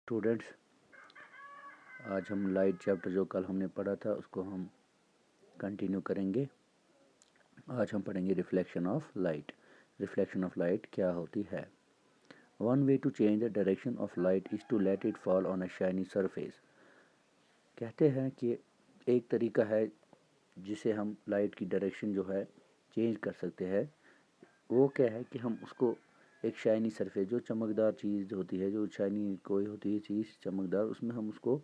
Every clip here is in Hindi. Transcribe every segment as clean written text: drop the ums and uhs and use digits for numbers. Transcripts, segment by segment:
स्टूडेंट्स, आज हम लाइट चैप्टर जो कल हमने पढ़ा था उसको हम कंटिन्यू करेंगे। आज हम पढ़ेंगे reflection of light. Reflection of light क्या होती है? One way to change the direction of light is to let it fall on a shiny surface. कहते हैं कि एक तरीका है जिसे हम लाइट की डायरेक्शन जो है चेंज कर सकते हैं। वो क्या है कि हम उसको एक शाइनी सरफेस, जो चमकदार चीज़ होती है, जो शाइनी कोई होती है चीज़ चमकदार, उसमें हम उसको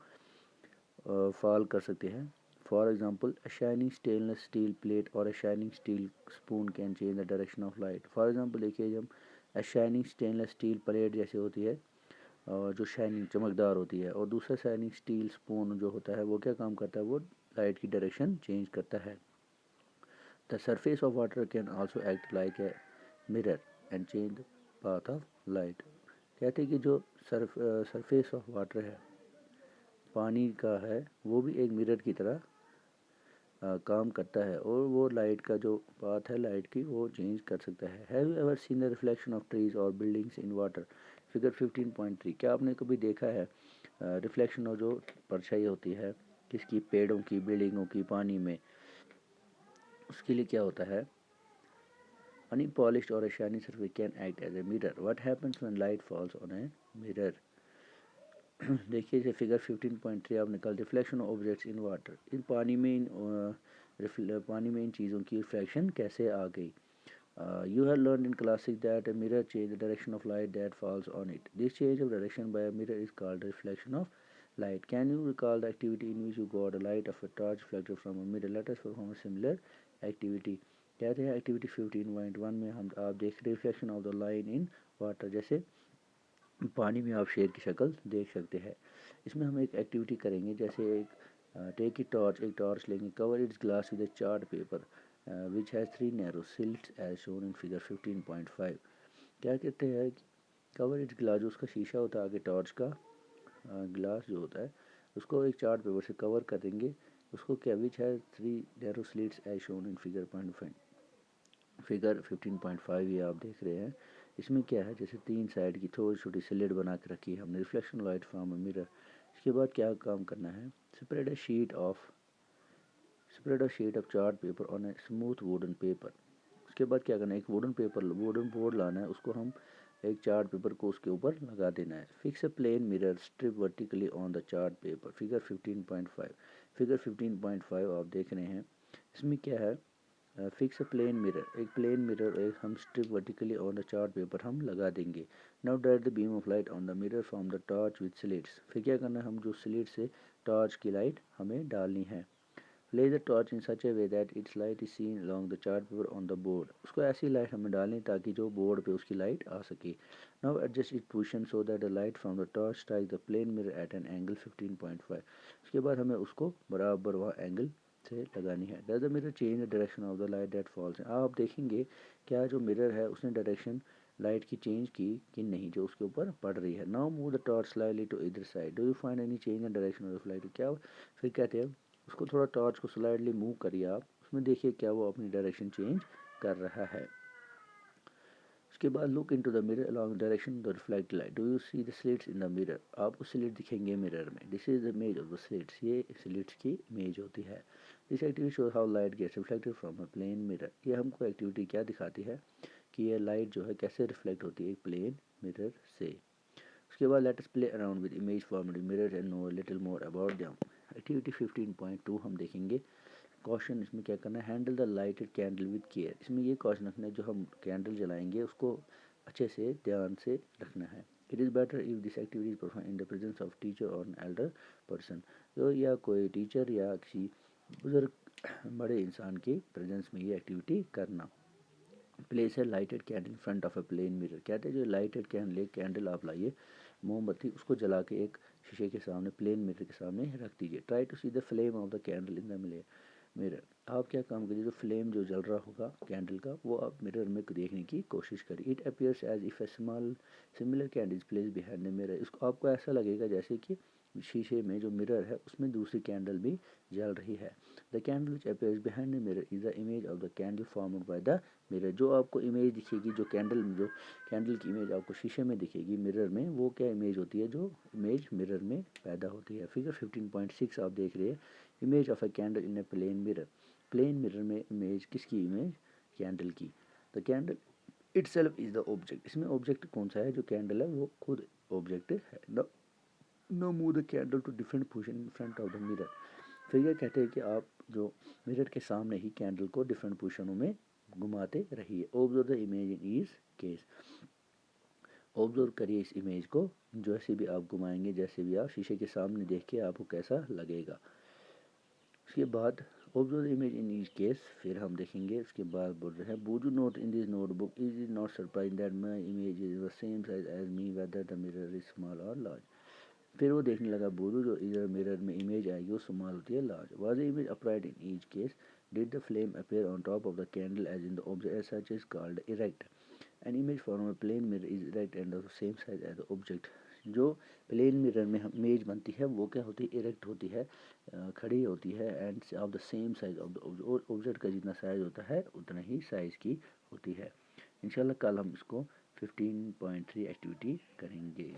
फॉल कर सकते हैं। For example, a shining stainless steel plate और a shining steel spoon can change the direction of light. For example देखिए, जब a shining stainless steel plate जैसे होती है जो शाइनिंग चमकदार होती है, और दूसरा शाइनिंग स्टील स्पून जो होता है वो क्या काम करता है, वो लाइट की डायरेक्शन चेंज करता है। The surface of water can also act like a mirror and change the path of light. कहते हैं कि जो सरफेस ऑफ वाटर है, पानी का है, वो भी एक मिरर की तरह काम करता है, और वो लाइट का जो पाथ है लाइट की वो चेंज कर सकता है। Have you ever seen the reflection of trees और बिल्डिंग्स इन वाटर? फिगर 15.3। क्या आपने कभी देखा है रिफ्लेक्शन और जो परछाई होती है किसकी? पेड़ों की, बिल्डिंगों की, पानी में। उसके लिए क्या होता है? Unpolished or a shiny surface can act as a mirror. What happens when light falls on a mirror? देखिए इसे फिगर 15.3 आप निकाल। Reflection of objects in water. इन पानी में इन चीज़ों की रिफ्लेक्शन कैसे आ गई? You have learned in classic that a mirror changes the direction of light that falls on it. This change of direction by a mirror is called reflection of light. Can you recall the activity in which you got a light of a torch reflected from a mirror? Let us perform a similar activity. कहते हैं एक्टिविटी 15.1 में हम आप देख रहे reflection of the line in water. जैसे पानी में आप शेर की शक्ल देख सकते हैं। इसमें हम एक एक्टिविटी करेंगे, जैसे एक टेक ए टॉर्च, एक टॉर्च लेंगे, cover its glass with a chart paper which has 3 narrow slits as shown in figure 15.5। क्या कहते हैं कि कवर इट्स ग्लास, जो उसका शीशा होता है आगे टॉर्च का ग्लास जो होता है, उसको एक चार्ट पेपर से कवर कर देंगे। उसको क्या which has 3 narrow slits as shown in figure 15.5 ये आप देख रहे हैं। इसमें क्या है, जैसे 3 साइड की छोटी छोटी स्लिट बना के रखी है हमने, reflection light from a mirror. इसके बाद क्या काम करना है? Spread a sheet of chart paper on a smooth wooden paper. उसके बाद क्या करना है, एक वुडन बोर्ड लाना है, उसको हम एक चार्ट पेपर को उसके ऊपर लगा देना है। Fix a plane mirror strip vertically on the chart paper. Figure 15.5 आप देख रहे हैं। इसमें क्या है, फिक्स अ प्लेन मिरर, एक प्लेन मिरर एक हम strip vertically on the chart paper हम लगा देंगे। Now direct the beam of light on the mirror from the torch with slits. फिर क्या करना है, हम जो स्लिट से टॉर्च की लाइट हमें डालनी है। Place the torch in such a way that its light is seen along the chart paper on the board. उसको ऐसी लाइट हमें डालें ताकि जो बोर्ड पे उसकी लाइट आ सके। Now adjust its position so that the light from the torch strikes the plane mirror at an angle 15.5. उसके बाद हमें उसको बराबर वहाँ एंगल से लगानी है। Does the mirror change the direction of the light that falls? आप देखेंगे क्या जो मिरर है उसने डायरेक्शन लाइट की चेंज की कि नहीं, जो उसके ऊपर पड़ रही है। Now move the torch slightly to either side. Do you find any change in direction of the light? क्या फिर कहते हैं उसको थोड़ा टॉर्च को स्लाइडली मूव करिए आप, उसमें देखिए क्या वो अपनी डायरेक्शन चेंज कर रहा है। उसके बाद look into the mirror along direction the reflect light. Do you see the slits in the mirror? आपको स्लिट दिखेंगे मिरर में। This is the image of the slits, ये स्लिट्स की इमेज होती है। This activity shows how light gets reflected from a plane mirror. ये हमको एक्टिविटी क्या दिखाती है कि ये लाइट जो है कैसे रिफ्लेक्ट होती है एक प्लेन मिरर से। उसके बाद let us play around with image formative mirrors and know little more about them. Activity 15.2 हम देखेंगे। कॉशन इसमें क्या करना है, handle the lighted candle with care. इसमें ये कॉशन रखना है, जो हम कैंडल जलाएंगे उसको अच्छे से ध्यान से रखना है। It is better if this activity is perform in the presence of teacher और एन एल्डर पर्सन। तो या कोई टीचर या किसी बुजुर्ग बड़े इंसान के प्रेजेंस में ये एक्टिविटी करना। प्लेस है lighted candle in front of a plane mirror. कहते हैं जो लाइटेड कैंडल, एक कैंडल आप लाइए, मोमबत्ती, उसको जला के एक शीशे के सामने प्लेन मिरर के सामने रख दीजिए। Try to see the flame of the candle in the mirror. आप क्या काम करिए, जो फ्लेम जो जल रहा होगा कैंडल का वो आप मिरर में देखने की कोशिश करिए। It appears as if a small similar candle is place behind the mirror. इसको आपको ऐसा लगेगा जैसे कि शीशे में जो मिरर है उसमें दूसरी कैंडल भी जल रही है। The candle which appears behind the mirror is the image of the candle formed by the mirror. जो आपको इमेज दिखेगी, जो कैंडल की इमेज आपको शीशे में दिखेगी मिरर में, वो क्या इमेज होती है, जो इमेज मिरर में पैदा होती है। फिगर 15.6 आप देख रहे हैं, image of a candle in a plane mirror. Plane mirror में इमेज किसकी, इमेज कैंडल की। The candle itself is the object. इसमें ऑब्जेक्ट कौन सा है, जो कैंडल है वो खुद ऑब्जेक्ट है। No move the candle to different position in front of the mirror. फिर ये कहते हैं कि आप जो मिरर के सामने ही कैंडल को डिफरेंट पोजीशनों में घुमाते रहिए। Observe the image in each case. Observe करिए इस इमेज को, जैसे भी आप घुमाएंगे, जैसे भी आप शीशे के सामने देख के आपको कैसा लगेगा। उसके बाद observe the image in each case, फिर हम देखेंगे। उसके बाद बोल रहे हैं, would you note in this notebook is is not surprise that my image is the same size as me whether the mirror is small और लार्ज। फिर वो देखने लगा, बोलू जो इधर मिरर में इमेज आएगी वो स्मॉल होती है, large. Was the image upright in each case, did the flame appear on top of the candle as in the object, as such is called erect. An image from a plane mirror is erect and of same size as the object. जो प्लेन मिरर में इमेज बनती है वो क्या होती है, इरेक्ट होती है, खड़ी होती है, end of the same size of the object, और ऑब्जेक्ट का जितना साइज होता है उतना ही साइज की होती है। इंशाल्लाह कल हम इसको 15.3 एक्टिविटी करेंगे।